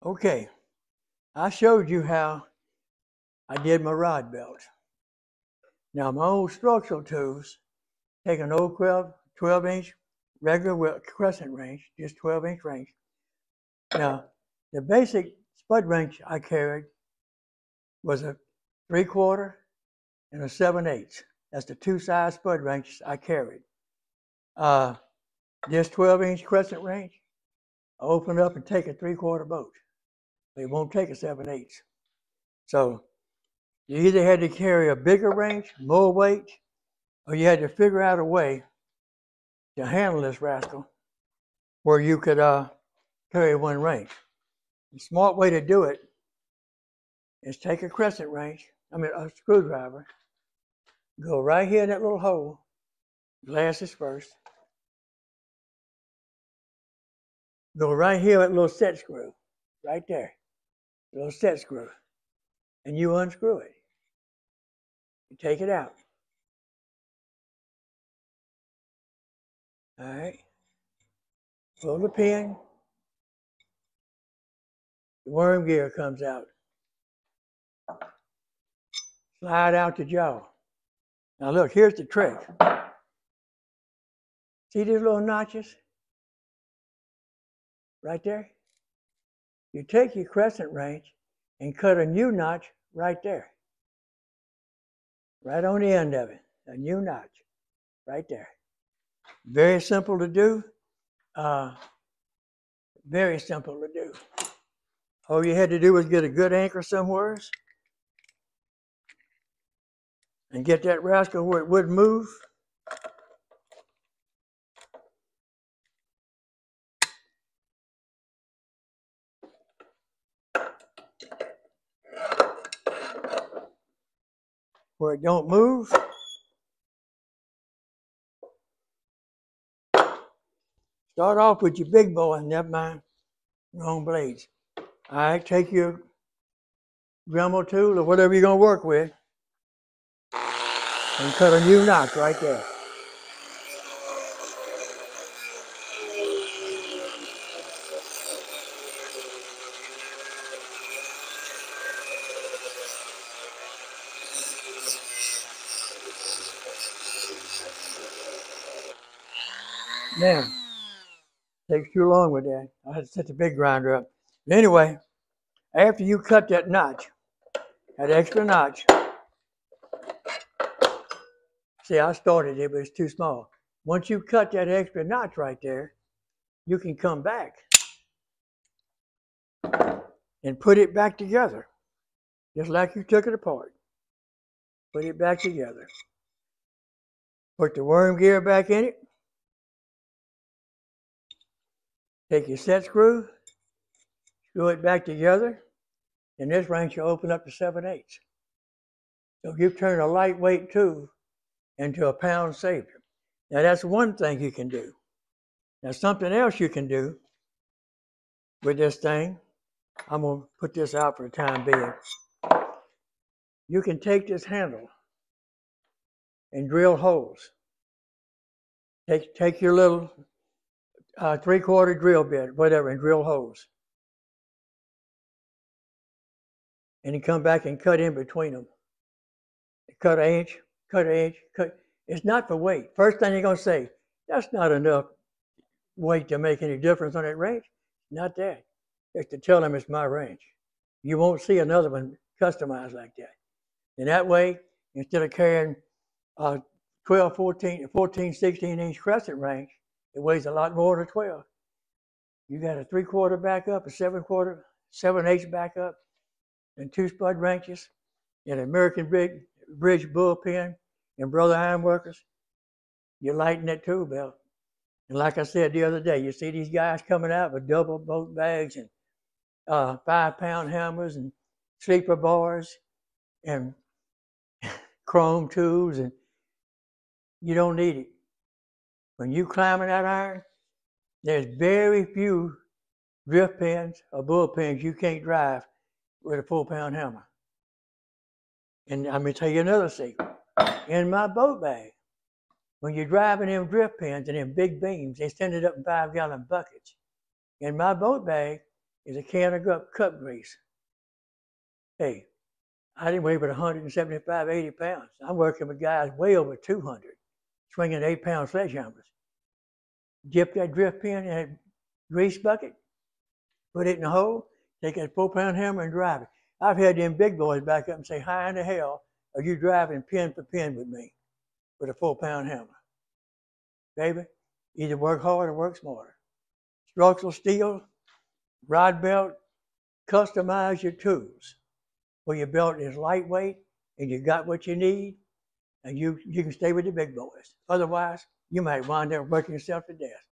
Okay, I showed you how I did my rod belt. Now my old structural tools, take an old 12-inch regular crescent wrench, just 12-inch wrench. Now the basic spud wrench I carried was a 3/4 and a 7/8. That's the two size spud wrenches I carried. This 12-inch crescent wrench, I open up and take a 3/4 bolt. It won't take a 7/8. So you either had to carry a bigger wrench, more weight, or you had to figure out a way to handle this rascal where you could carry one wrench. The smart way to do it is take a crescent wrench, a screwdriver, go right here in that little hole, glasses first, go right here at little set screw, right there, little set screw, and you unscrew it. You take it out. All right. Pull the pin. The worm gear comes out. Slide out the jaw. Now look, here's the trick. See these little notches? Right there? You take your crescent wrench and cut a new notch right there. Right on the end of it. A new notch. Right there. Very simple to do. Very simple to do. All you had to do was get a good anchor somewhere and get that rascal where it wouldn't move. Where it don't move. Start off with your big boy, never mind, wrong blades. All right, take your Dremel tool or whatever you're going to work with and cut a new notch right there. Now, takes too long with that. I had to set the big grinder up. But anyway, after you cut that notch, that extra notch, see, I started it, but it's too small. Once you cut that extra notch right there, you can come back and put it back together, just like you took it apart. Put it back together. Put the worm gear back in it. Take your set screw, screw it back together, and this wrench will open up to 7/8. So you've turned a lightweight tool into a pound saver. Now that's one thing you can do. Now something else you can do with this thing, I'm going to put this out for the time being. You can take this handle and drill holes. Take your little 3/4 drill bit, whatever, and drill holes. And you come back and cut in between them. Cut an inch, cut. It's not for weight. First thing you're going to say, that's not enough weight to make any difference on that wrench. Not that. It's to tell them it's my wrench. You won't see another one customized like that. And that way, instead of carrying a 12, 14, 16-inch crescent wrench, it weighs a lot more than 12. You got a 3/4 backup, a 7/4, 7/8 backup, and 2 spud wrenches, and an American Bridge bullpen, and Brother Ironworkers. You're lighting that tool belt. And like I said the other day, you see these guys coming out with double bolt bags and 5-pound hammers and sleeper bars and chrome tools, and you don't need it. When you climbing that iron, there's very few drift pins or bull pins you can't drive with a 4-pound hammer. And I'm going to tell you another secret. In my boat bag, when you're driving them drift pins and them big beams, they send it up in 5-gallon buckets. In my boat bag, is a can of cup grease. Hey, I didn't weigh but 175, 80 pounds. I'm working with guys way over 200, swinging 8-pound sledgehammers. Dip that drift pin in that grease bucket, put it in the hole, take that 4-pound hammer and drive it. I've had them big boys back up and say, how in the hell are you driving pin for pin with me with a 4-pound hammer? Baby, either work hard or work smarter. Structural steel, rod belt, customize your tools. Where your belt is lightweight and you got what you need, and you can stay with the big boys. Otherwise, you might wind up working yourself to death.